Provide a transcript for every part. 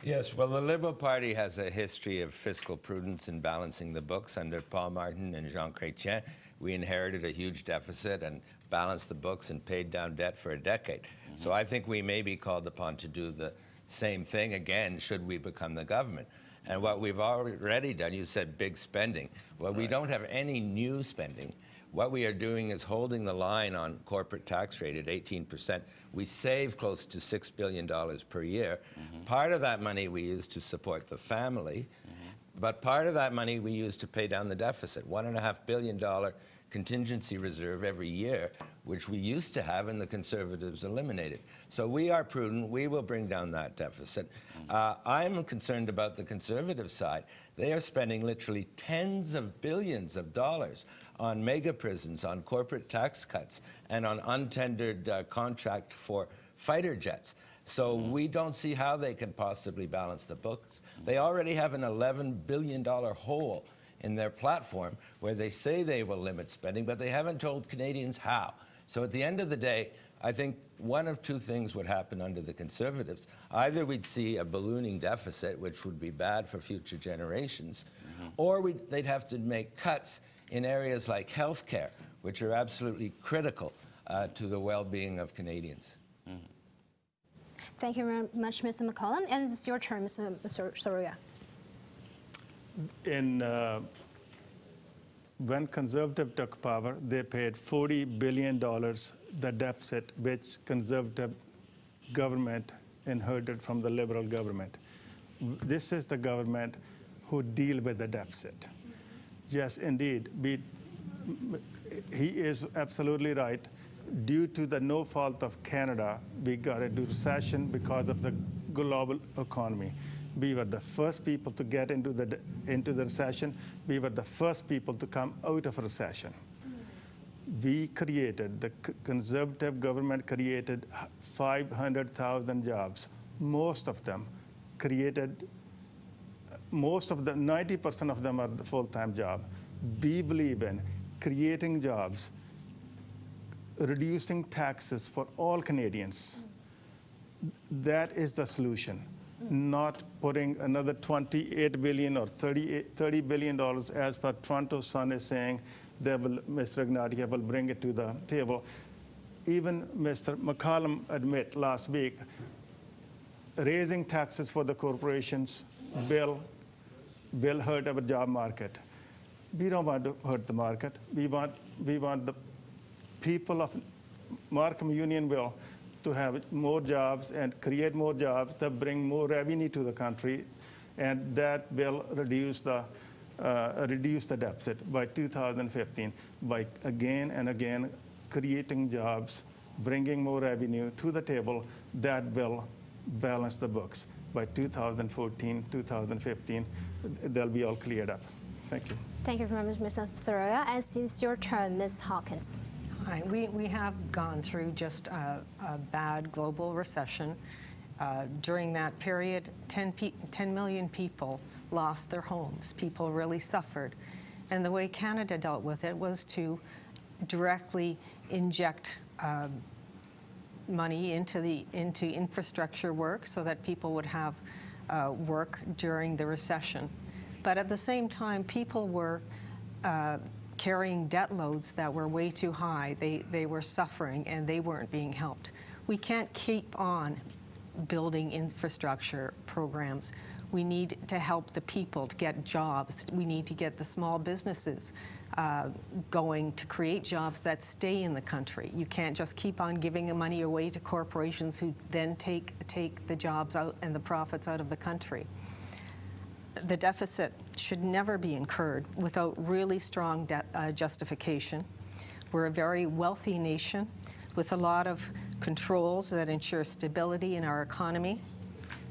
Yes, well, the Liberal Party has a history of fiscal prudence in balancing the books. Under Paul Martin and Jean Chrétien, we inherited a huge deficit and balanced the books and paid down debt for a decade. So I think we may be called upon to do the same thing again should we become the government. And what we've already done, you said big spending. Well, we don't have any new spending. What we are doing is holding the line on corporate tax rate at 18%. We save close to $6 billion per year. Part of that money we use to support the family, but part of that money we use to pay down the deficit. $1.5 billion contingency reserve every year, which we used to have and the Conservatives eliminated. So we are prudent. We will bring down that deficit. I'm concerned about the Conservative side. They are spending literally tens of billions of dollars on mega prisons, on corporate tax cuts, and on untendered contract for fighter jets. So we don't see how they can possibly balance the books. They already have an $11 billion hole in their platform where they say they will limit spending, but they haven't told Canadians how. So at the end of the day, I think one of two things would happen under the Conservatives. Either we'd see a ballooning deficit, which would be bad for future generations, or they'd have to make cuts in areas like health care, which are absolutely critical to the well-being of Canadians. Thank you very much, Mr. McCallum. And it's your turn, Mr. Saroya. When Conservative took power, they paid $40 billion the deficit which Conservative government inherited from the Liberal government. This is the government who deal with the deficit. Yes, indeed, he is absolutely right. Due to the no fault of Canada, we got into recession because of the global economy. We were the first people to get into the recession. We were the first people to come out of recession. We created, the Conservative government created 500,000 jobs. Most of them created, 90% of them are the full-time job. We believe in creating jobs, reducing taxes for all Canadians. That is the solution. Not putting another $28 billion or $30 billion as per Toronto Sun is saying, Mr. Ignatia will bring it to the table. Even Mr. McCallum admit last week, raising taxes for the corporations will hurt our job market. We don't want to hurt the market. We want the people of Markham, Unionville to have more jobs and create more jobs that bring more revenue to the country, and that will reduce the deficit by 2015 by again and again creating jobs, bringing more revenue to the table. That will balance the books. By 2014, 2015, they'll be all cleared up. Thank you. Thank you very much, Mr. Saroya. And since your turn, Ms. Hawkins. Hi. We have gone through just a bad global recession. During that period, 10 million people lost their homes. People really suffered. And the way Canada dealt with it was to directly inject money into infrastructure work so that people would have work during the recession. But at the same time, people were carrying debt loads that were way too high. They were suffering and they weren't being helped. We can't keep on building infrastructure programs. We need to help the people to get jobs. We need to get the small businesses going to create jobs that stay in the country. You can't just keep on giving the money away to corporations who then take the jobs out and the profits out of the country. The deficit should never be incurred without really strong justification. We're a very wealthy nation with a lot of controls that ensure stability in our economy.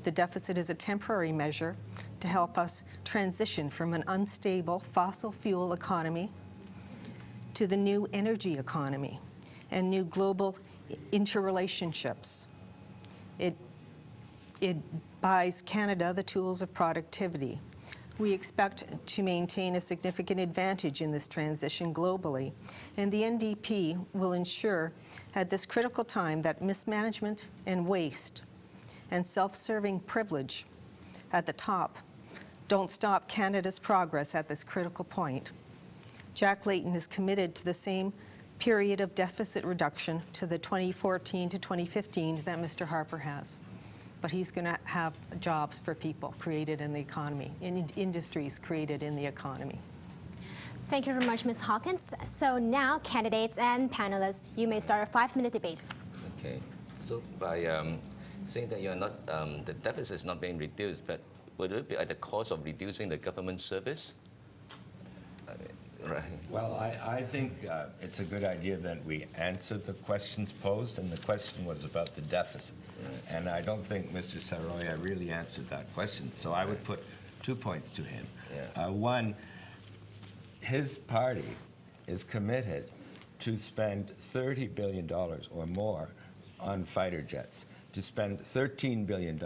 The deficit is a temporary measure to help us transition from an unstable fossil fuel economy to the new energy economy and new global interrelationships. It buys Canada the tools of productivity. We expect to maintain a significant advantage in this transition globally, and the NDP will ensure at this critical time that mismanagement and waste and self-serving privilege at the top, don't stop Canada's progress at this critical point. Jack Layton is committed to the same period of deficit reduction to the 2014 to 2015 that Mr. Harper has. But he's going to have jobs for people created in the economy, in industries created in the economy. Thank you very much, Ms. Hawkins. So now, candidates and panelists, you may start a 5-minute debate. Okay. So by saying that you're not, the deficit is not being reduced, but would it be at the cost of reducing the government service? Right. Well, I think it's a good idea that we answer the questions posed, and the question was about the deficit. Right. And I don't think Mr. Saroya really answered that question, so I would put 2 points to him. Yeah. One, his party is committed to spend $30 billion or more on fighter jets, to spend $13 billion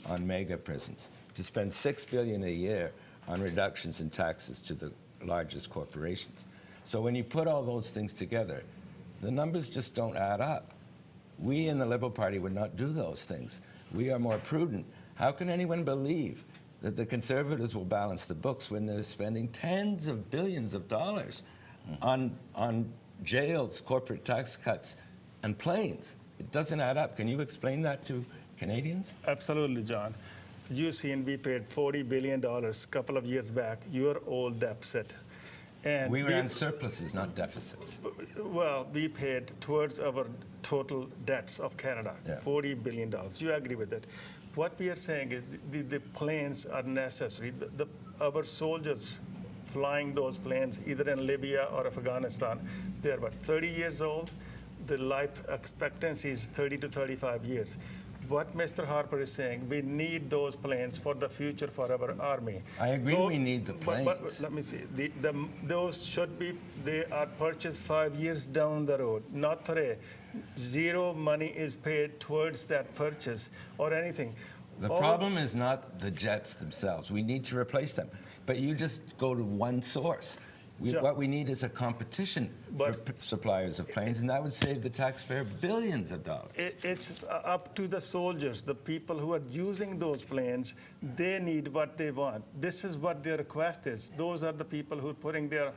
on mega prisons, to spend $6 billion a year on reductions in taxes to the largest corporations. So when you put all those things together, the numbers just don't add up. We in the Liberal Party would not do those things. We are more prudent. How can anyone believe that the Conservatives will balance the books when they're spending tens of billions of dollars on jails, corporate tax cuts, and planes? It doesn't add up. Can you explain that to Canadians? Absolutely, John. You've seen we paid $40 billion a couple of years back, your old deficit. And we ran surpluses, not deficits. Well, we paid towards our total debts of Canada, $40 billion. You agree with it. What we are saying is the planes are necessary. Our soldiers flying those planes, either in Libya or Afghanistan, they're about 30 years old. The life expectancy is 30 to 35 years. What Mr. Harper is saying, we need those planes for the future for our army. I agree we need the planes. But let me see. Those should be, they are purchased 5 years down the road, not today. Zero money is paid towards that purchase or anything. The problem is not the jets themselves. We need to replace them. But you just go to one source. What we need is a competition for suppliers of planes, and that would save the taxpayer billions of dollars. It's up to the soldiers, the people who are using those planes. They need what they want. This is what their request is. Those are the people who are putting their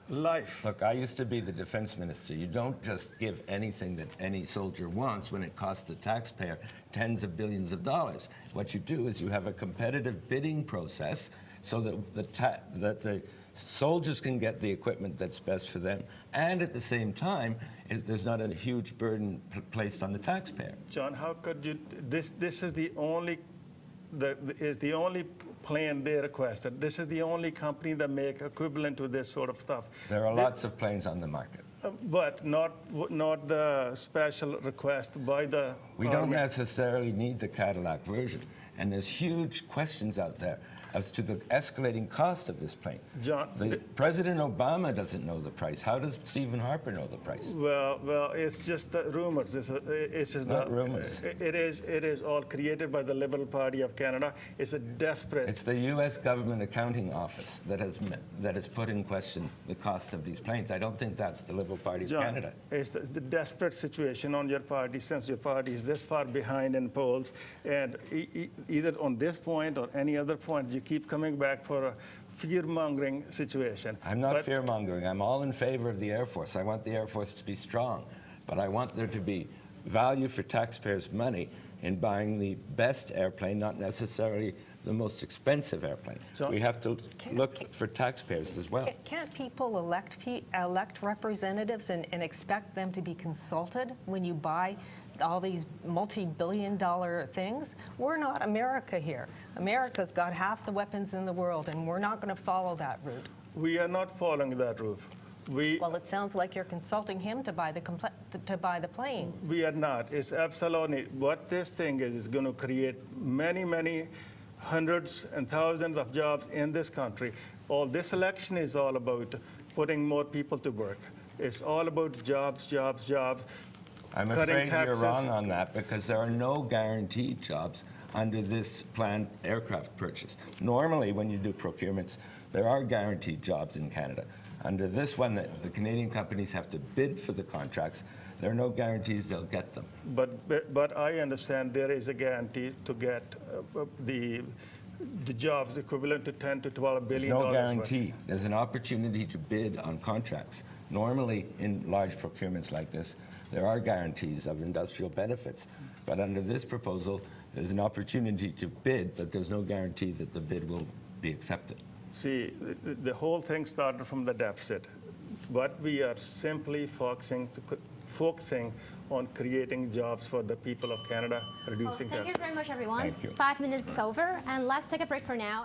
life. Look, I used to be the defense minister. You don't just give anything that any soldier wants when it costs the taxpayer tens of billions of dollars. What you do is you have a competitive bidding process so that the soldiers can get the equipment that's best for them, and at the same time, there's not a huge burden placed on the taxpayer. John, how could you? This is the only plane they requested. This is the only company that make equivalent to this sort of stuff. There are lots of planes on the market. But not the special request by the We don't necessarily need the Cadillac version, and there's huge questions out there as to the escalating cost of this plane. John, President Obama doesn't know the price. How does Stephen Harper know the price? Well, it's just rumors. It's not rumors. It is all created by the Liberal Party of Canada. It's a desperate. It's the U.S. Government Accounting Office that has put in question the cost of these planes. I don't think that's the Liberal Party of Canada. It's the desperate situation on your party, since your party is this far behind in polls, and either on this point or any other point, you keep coming back for a fear-mongering situation. I'm not fear-mongering. I'm all in favor of the Air Force. I want the Air Force to be strong, but I want there to be value for taxpayers' money in buying the best airplane, not necessarily the most expensive airplane. So we have to look for taxpayers as well. Can't people elect representatives and expect them to be consulted when you buy all these multi-billion-dollar things? We're not America here. America's got half the weapons in the world, and we're not going to follow that route. We are not following that route. Well, it sounds like you're consulting him to buy the planes. We are not. It's absolutely what this thing is going to create many hundreds and thousands of jobs in this country. All this election is all about putting more people to work. It's all about jobs. I'm afraid you're wrong on that, because there are no guaranteed jobs under this planned aircraft purchase. Normally, when you do procurements, there are guaranteed jobs in Canada. Under this one, the Canadian companies have to bid for the contracts. There are no guarantees they'll get them. But I understand there is a guarantee to get the jobs equivalent to 10 to 12 billion There's no dollars. guarantee. There's an opportunity to bid on contracts. Normally, in large procurements like this, there are guarantees of industrial benefits. But under this proposal, there's an opportunity to bid, but there's no guarantee that the bid will be accepted. See, the whole thing started from the deficit. What we are simply focusing on creating jobs for the people of Canada, reducing Thank you taxes. very much, everyone. Thank you. 5 minutes is over, and let's take a break for now.